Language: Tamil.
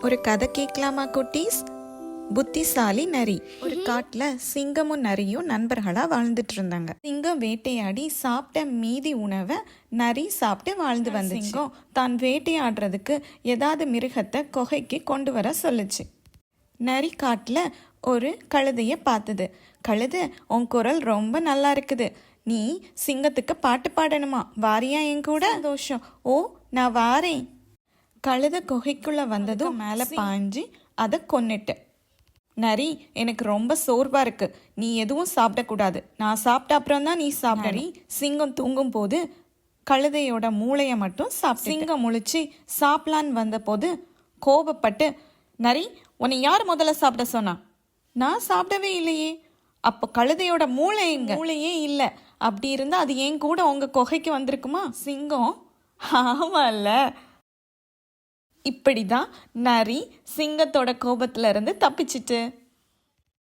ஒரு கதை கேட்கலாமா குட்டீஸ்? புத்திசாலி நரி. ஒரு காட்டுல சிங்கமும் நரியும் நண்பர்களா வாழ்ந்துட்டு இருந்தாங்க. சிங்கம் வேட்டையாடி சாப்பிட்ட மீதி உணவை நரி சாப்பிட்டு வாழ்ந்து வந்து சிங்கம் தான் வேட்டையாடுறதுக்கு ஏதாவது மிருகத்தை குகைக்கு கொண்டு வர சொல்லுச்சு. நரி காட்டுல ஒரு கழுதைய பார்த்தது. கழுதை, உன் குரல் ரொம்ப நல்லா இருக்குது, நீ சிங்கத்துக்கு பாட்டு பாடணுமா, வாரியா என் கூட? சந்தோஷம். ஓ, நான் வாரேன். கழுதை குகைக்குள்ள வந்ததும் மேலே பாய்ஞ்சி அதை கொன்னுட்டு. நரி, எனக்கு ரொம்ப சோர்வா இருக்கு, நீ எதுவும் சாப்பிடக்கூடாது, நான் சாப்பிட்ட அப்புறம் தான் நீ சாப்பிட. சிங்கம் தூங்கும் போது கழுதையோட மூளையை மட்டும் சாப்பிட்டு. சிங்கம் முழிச்சு சாப்பிடலான்னு வந்த போது கோபப்பட்டு, நரி, உன்னை யார் முதல்ல சாப்பிட சொன்னா? நான் சாப்பிடவே இல்லையே. அப்போ கழுதையோட மூளையே இல்லை. அப்படி இருந்தா அது ஏன் கூட உங்க குகைக்கு வந்திருக்குமா? சிங்கம், ஆமால்ல. இப்படிதான் நரி சிங்கத்தோட கோபத்துல இருந்து தப்பிச்சிட்டு.